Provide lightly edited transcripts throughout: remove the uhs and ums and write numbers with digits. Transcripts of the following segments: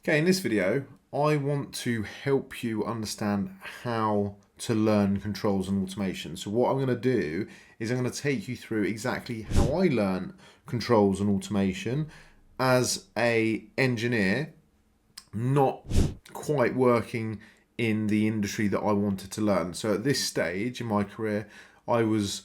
Okay, in this video, I want to help you understand how to learn controls and automation. So what I'm going to do is I'm going to take you through exactly how I learn controls and automation as an engineer, not quite working in the industry that I wanted to learn. So at this stage in my career, I was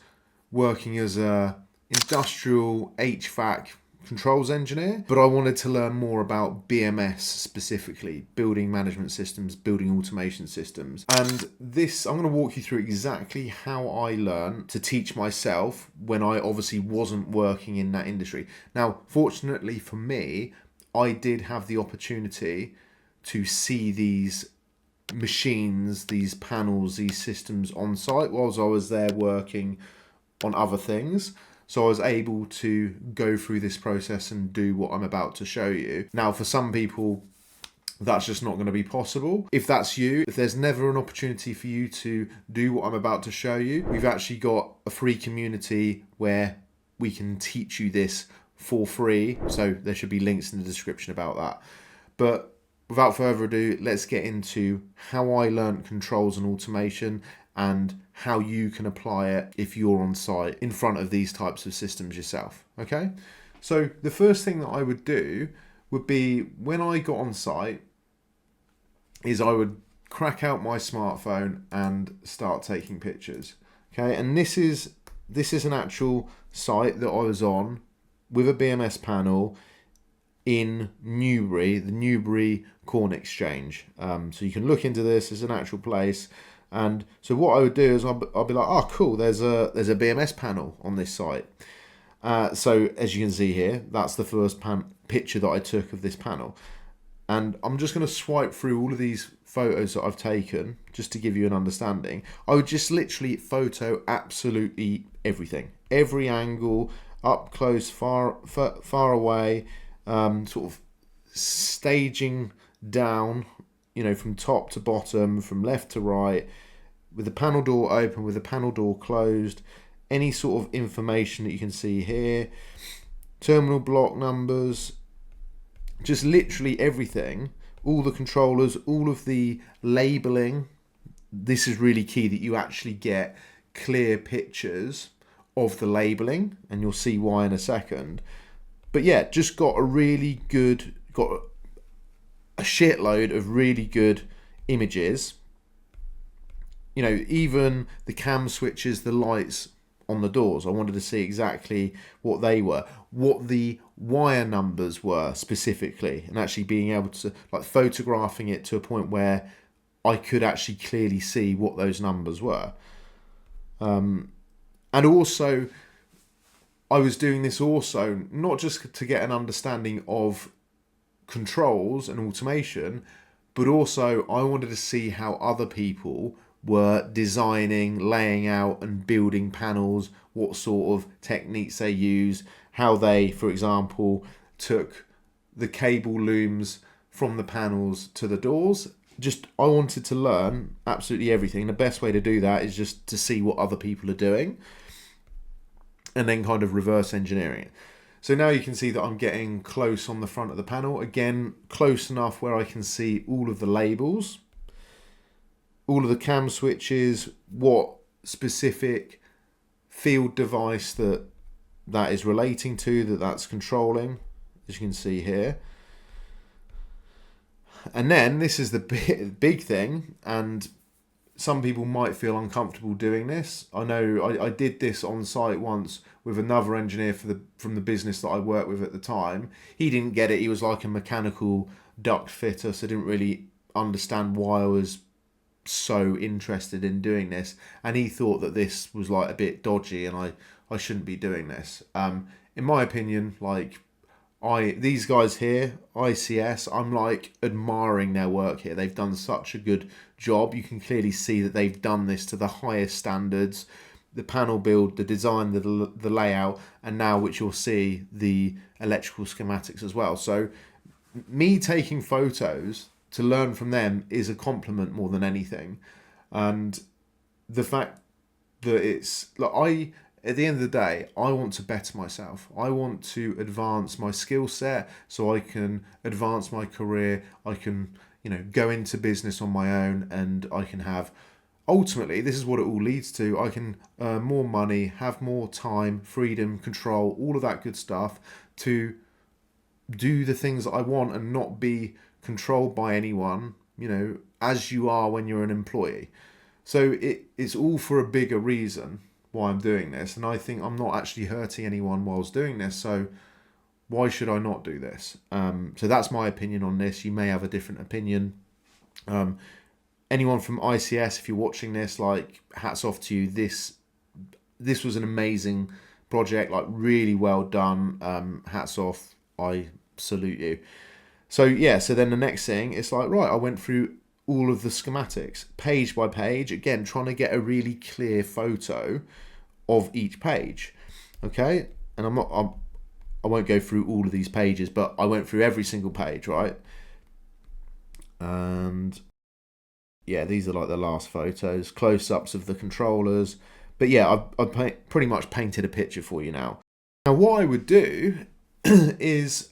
working as a industrial HVAC controls engineer, but I wanted to learn more about BMS specifically, building management systems, building automation systems. And this, I'm going to walk you through exactly how I learned to teach myself when I obviously wasn't working in that industry. Now, fortunately for me, I did have the opportunity to see these machines, these panels, these systems on site whilst I was there working on other things. So I was able to go through this process and do what I'm about to show you. Now, for some people, that's just not going to be possible. If that's you, if there's never an opportunity for you to do what I'm about to show you, we've actually got a free community where we can teach you this for free. So there should be links in the description about that. But without further ado, let's get into how I learned controls and automation and how you can apply it if you're on site in front of these types of systems yourself. Okay, so the first thing that I would do would be when I got on site is I would crack out my smartphone and start taking pictures. Okay, and this is an actual site that I was on with a BMS panel in Newbury, the Newbury Corn Exchange. So you can look into this. It's an actual place. And so what I would do is I'll be like, oh, cool, there's a BMS panel on this site. So as you can see here, that's the first picture that I took of this panel. And I'm just going to swipe through all of these photos that I've taken just to give you an understanding. I would just literally photo absolutely everything. Every angle, up close, far away, sort of staging down, you know, from top to bottom, from left to right, with the panel door open, with the panel door closed, any sort of information that you can see here, terminal block numbers, just literally everything, all the controllers, all of the labeling. This is really key that you actually get clear pictures of the labeling, and you'll see why in a second. But yeah, just got a shitload of really good images. You know, even the cam switches, the lights on the doors, I wanted to see exactly what they were, what the wire numbers were specifically, and actually being able to, like, photographing it to a point where I could actually clearly see what those numbers were. And also, I was doing this also not just to get an understanding of controls and automation, but also I wanted to see how other people were designing, laying out and building panels, what sort of techniques they use, how they, for example, took the cable looms from the panels to the doors. Just, I wanted to learn absolutely everything. The best way to do that is just to see what other people are doing and then kind of reverse engineering it. So now you can see that I'm getting close on the front of the panel. Again, close enough where I can see all of the labels, all of the cam switches, what specific field device that is relating to, that's controlling, as you can see here. And then this is the big thing, and some people might feel uncomfortable doing this. I know I did this on site once with another engineer from the business that I worked with at the time. He didn't get it. He was like a mechanical duct fitter, so didn't really understand why I was so interested in doing this. And he thought that this was like a bit dodgy and I shouldn't be doing this. In my opinion, like, these guys here, ICS, I'm like admiring their work here. They've done such a good job. You can clearly see that they've done this to the highest standards. The panel build, the design, the layout, and now, which you'll see, the electrical schematics as well. So me taking photos to learn from them is a compliment more than anything. And the fact that it's like, at the end of the day, I want to better myself. I want to advance my skill set so I can advance my career. I can, go into business on my own, and I can have, ultimately, this is what it all leads to. I can earn more money, have more time, freedom, control, all of that good stuff to do the things that I want and not be controlled by anyone, as you are when you're an employee. So it's all for a bigger reason why I'm doing this. And I think I'm not actually hurting anyone whilst doing this. So why should I not do this? So that's my opinion on this. You may have a different opinion. Anyone from ICS, if you're watching this, hats off to you. This was an amazing project, really well done. Hats off. I salute you. So then the next thing, it's right, I went through all of the schematics page by page, again trying to get a really clear photo of each page. Okay, and I won't go through all of these pages, but I went through every single page, right? And these are the last photos, close-ups of the controllers. But I've pretty much painted a picture for you now. Now what I would do is,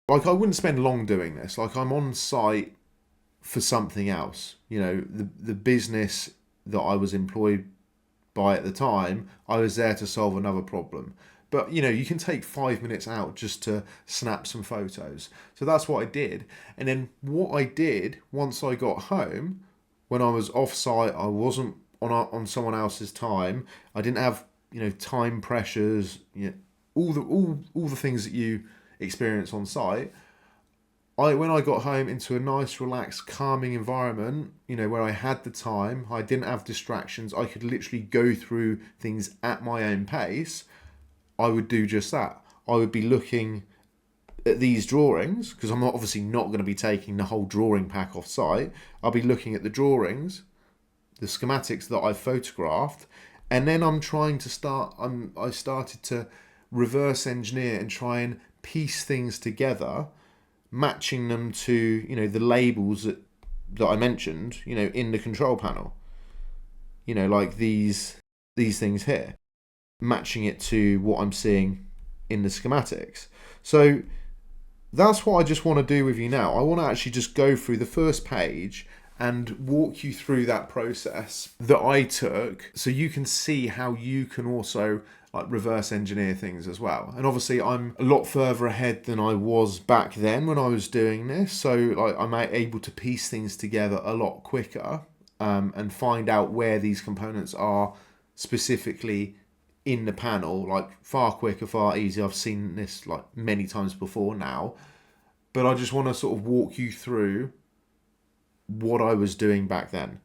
I wouldn't spend long doing this. I'm on site for something else. The business that I was employed by at the time, I was there to solve another problem. But, you can take 5 minutes out just to snap some photos. So that's what I did. And then what I did once I got home, when I was off site, I wasn't on someone else's time. I didn't have, time pressures, all the things that you experience on site. When I got home into a nice, relaxed, calming environment, where I had the time, I didn't have distractions, I could literally go through things at my own pace, I would do just that. I would be looking at these drawings, because I'm obviously not going to be taking the whole drawing pack off site. I'll be looking at the drawings, the schematics that I've photographed, and then I started to reverse engineer and try and piece things together, matching them to the labels that I mentioned in the control panel, like these things here, matching it to what I'm seeing in the schematics. So that's what I just want to do with you now. I want to actually just go through the first page and walk you through that process that I took, so you can see how you can also reverse engineer things as well. And obviously I'm a lot further ahead than I was back then when I was doing this, so I'm able to piece things together a lot quicker, and find out where these components are specifically in the panel, far quicker, far easier. I've seen this many times before now, but I just want to sort of walk you through what I was doing back then.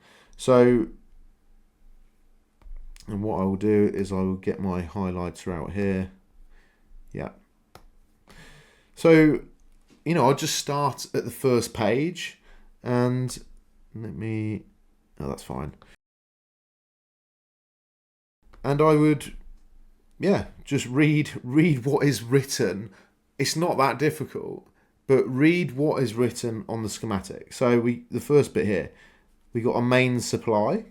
And what I will do is I will get my highlighter out here. Yeah. So, I'll just start at the first page, and that's fine. And I would, just read what is written. It's not that difficult, but read what is written on the schematic. So the first bit here, we got a main supply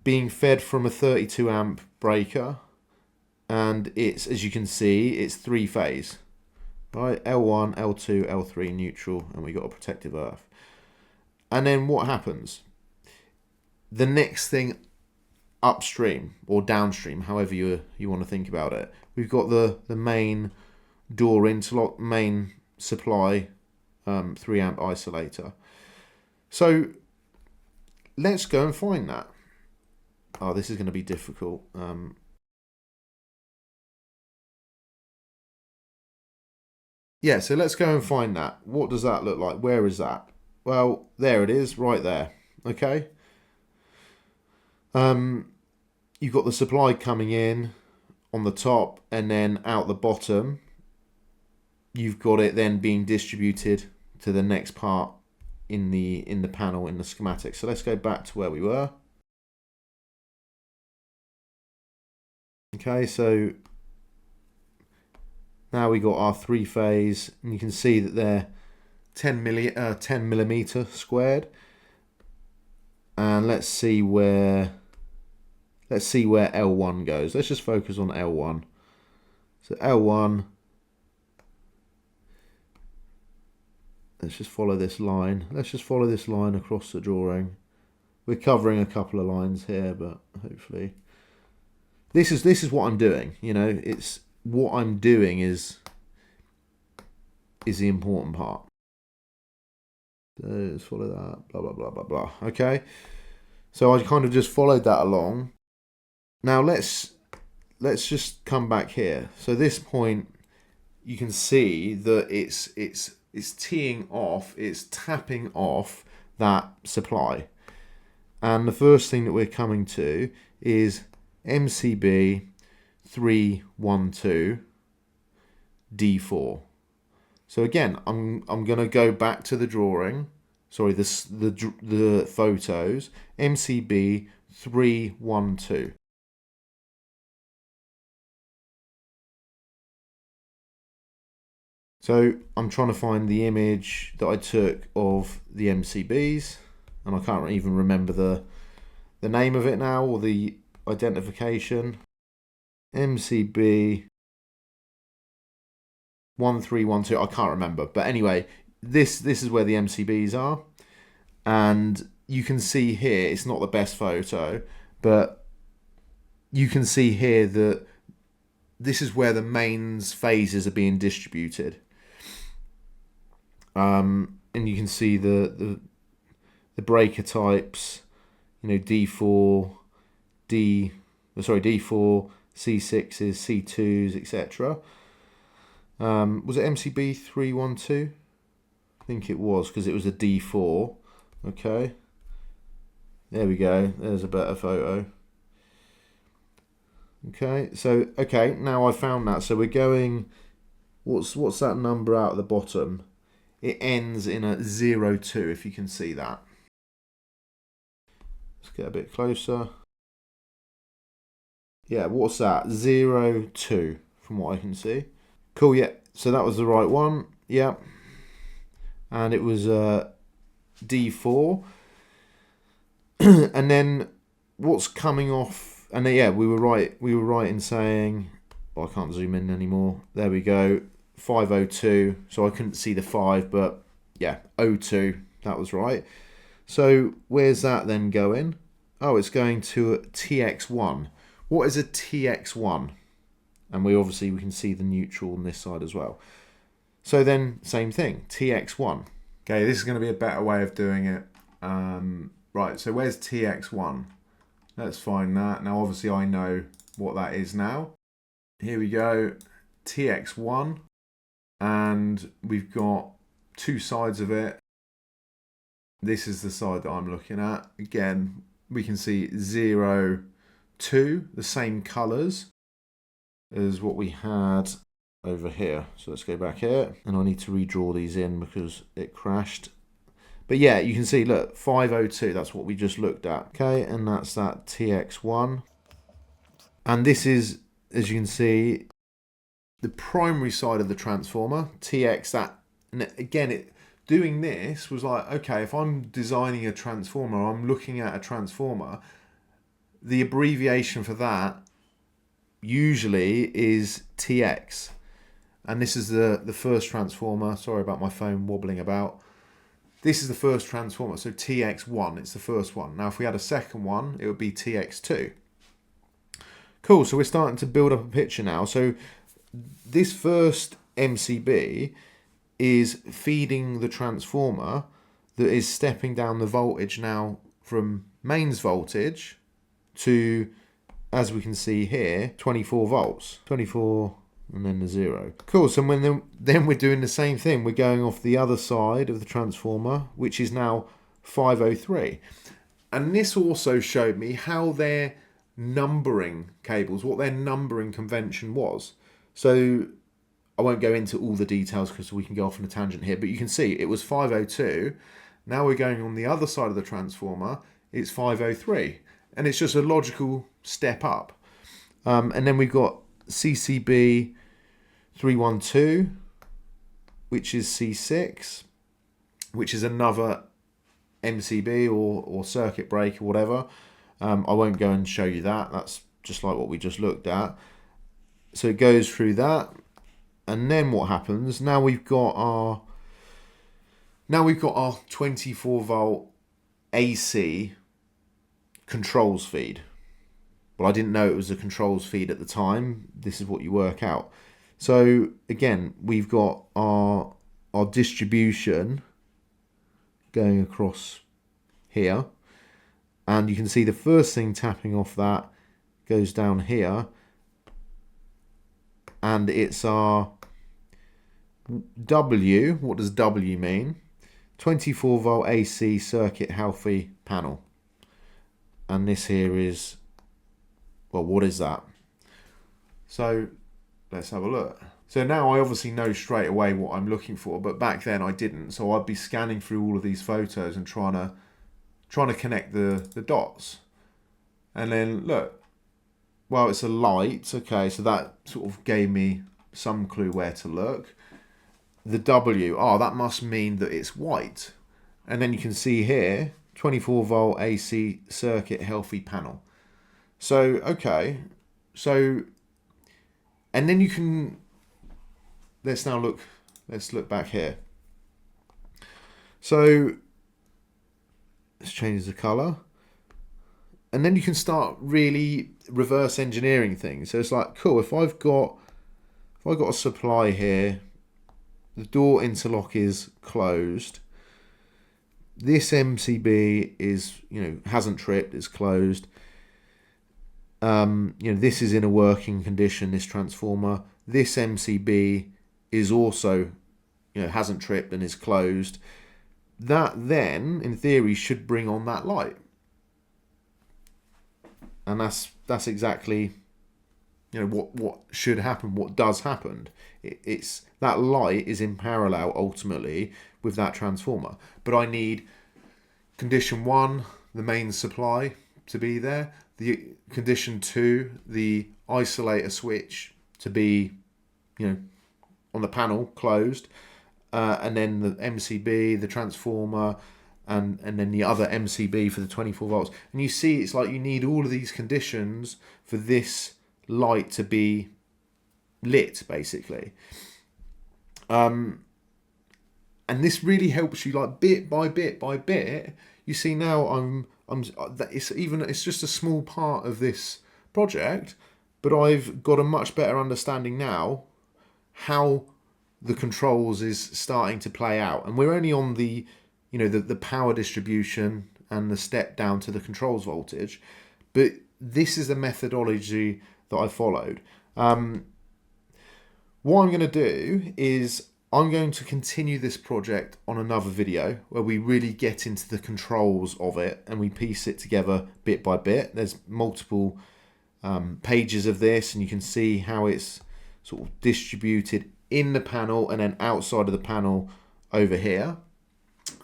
being fed from a 32 amp breaker, and it's, as you can see, it's 3-phase, right? L1, L2, L3 neutral, and we got a protective earth. And then what happens? The next thing upstream or downstream, however you want to think about it, we've got the main door interlock, main supply 3 amp isolator. So let's go and find that. Oh, this is going to be difficult. So let's go and find that. What does that look like? Where is that? Well, there it is, right there. Okay. You've got the supply coming in on the top, and then out the bottom, you've got it then being distributed to the next part in the panel, in the schematic. So let's go back to where we were. Okay, so now we got our 3-phase, and you can see that they're 10 millimeter squared. And let's see where let's see where L1 goes. Let's just focus on L1. So L1, let's just follow this line. Let's just follow this line across the drawing. We're covering a couple of lines here, but hopefully this is what I'm doing. You know, it's what I'm doing is the important part. So let's follow that. Blah blah blah blah blah. Okay. So I kind of just followed that along. Now let's just come back here. So this point, you can see that it's teeing off, it's tapping off that supply. And the first thing that we're coming to is MCB 312 D4. So again, I'm going to go back to the drawing. Sorry, the photos. MCB 312. So I'm trying to find the image that I took of the MCBs, and I can't even remember the name of it now, or the identification. MCB 1312. I can't remember, but anyway, this is where the MCBs are, and you can see here it's not the best photo, but you can see here that this is where the mains phases are being distributed. And you can see the breaker types, you know, D4, D4, C6s, C2s, etc. Was it MCB 312? I think it was, because it was a D4. Okay, there we go. There's a better photo. Okay, so now I found that. So we're going. What's that number out at the bottom? It ends in a 02, if you can see that. Let's get a bit closer. Yeah, what's that? 02, from what I can see. Cool, yeah. So that was the right one. Yeah. And it was D4. And then what's coming off? And yeah, we were right. We were right in saying, well, I can't zoom in anymore. There we go. 502. So I couldn't see the 5, but yeah, 02. That was right. So where's that then going? Oh, it's going to a TX1. What is a TX1? And we can see the neutral on this side as well. So then same thing, TX1. Okay, this is going to be a better way of doing it. Right, so where's TX1? Let's find that. Now obviously I know what that is now. Here we go, TX1. And we've got two sides of it. This is the side that I'm looking at. Again, we can see 0, 2, the same colours as what we had over here. So let's go back here, and I need to redraw these in because it crashed. But yeah, you can see, look, 502, that's what we just looked at. Okay, and that's that TX1. And this is, as you can see, the primary side of the transformer, TX, that, and again, doing this was like, okay, if I'm designing a transformer, I'm looking at a transformer, the abbreviation for that usually is TX. And this is the first transformer. Sorry about my phone wobbling about. This is the first transformer, so TX1, it's the first one. Now if we had a second one, it would be TX2. Cool, so we're starting to build up a picture now. So this first MCB is feeding the transformer that is stepping down the voltage now from mains voltage to, as we can see here, 24 volts. 24 and then the 0. Cool, so then we're doing the same thing. We're going off the other side of the transformer, which is now 503. And this also showed me how they're numbering cables, what their numbering convention was. So I won't go into all the details because we can go off on a tangent here, but you can see it was 502. Now we're going on the other side of the transformer, it's 503. And it's just a logical step up. And then we've got CCB 312, which is C6, which is another MCB or circuit breaker or whatever. I won't go and show you that. That's just like what we just looked at. So it goes through that, and then what happens? Now we've got our 24 volt AC controls feed. Well, I didn't know it was a controls feed at the time. This is what you work out. So again, we've got our distribution going across here, and you can see the first thing tapping off that goes down here, and it's our W. What does W mean? 24 volt AC circuit healthy panel. And this here is, well, what is that? So let's have a look. So now I obviously know straight away what I'm looking for, but back then I didn't. So I'd be scanning through all of these photos and trying to connect the dots. And then look, well, it's a light. Okay, so that sort of gave me some clue where to look. The W, that must mean that it's white. And then you can see here, 24 volt AC circuit healthy panel. So, okay, so, and then you can, let's look back here. So let's change the color. And then you can start really reverse engineering things. So it's like, cool, if I've got a supply here, the door interlock is closed. This MCB is, hasn't tripped, it's closed. This is in a working condition, this transformer. This MCB is also, hasn't tripped and is closed. That then, in theory, should bring on that light. And that's exactly, what should happen, what does happen. It's that light is in parallel ultimately with that transformer. But I need condition 1, the main supply, to be there. The condition 2, the isolator switch to be, on the panel closed, and then the MCB, the transformer, and then the other MCB for the 24 volts. And you see, it's like you need all of these conditions for this light to be lit, basically. And this really helps you, like, bit by bit by bit. You see now it's just a small part of this project, but I've got a much better understanding now how the controls is starting to play out. And we're only on the power distribution and the step down to the controls voltage, but this is the methodology that I followed. What I'm going to do is I'm going to continue this project on another video where we really get into the controls of it and we piece it together bit by bit. There's multiple pages of this, and you can see how it's sort of distributed in the panel and then outside of the panel over here.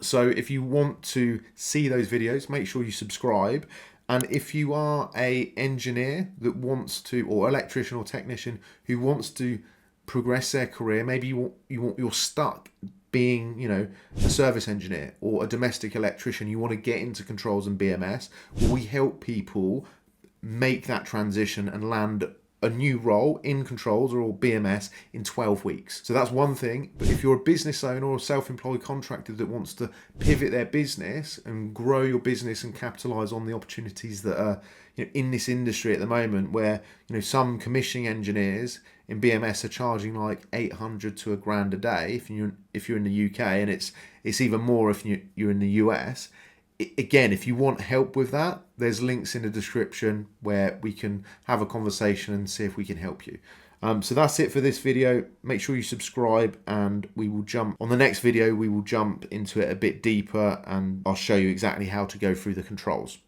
So if you want to see those videos, make sure you subscribe. And if you are an engineer that wants to, or electrician or technician who wants to progress their career, maybe you're stuck being, a service engineer or a domestic electrician, you want to get into controls and BMS, we help people make that transition and land a new role in controls or BMS in 12 weeks. So that's one thing. But if you're a business owner or a self-employed contractor that wants to pivot their business and grow your business and capitalize on the opportunities that are in this industry at the moment, where some commissioning engineers in BMS are charging like 800 to $1,000 a day if you're in the UK, and it's even more if you're in the US. Again, if you want help with that, there's links in the description where we can have a conversation and see if we can help you. So that's it for this video. Make sure you subscribe, and we will jump on the next video. We will jump into it a bit deeper, and I'll show you exactly how to go through the controls.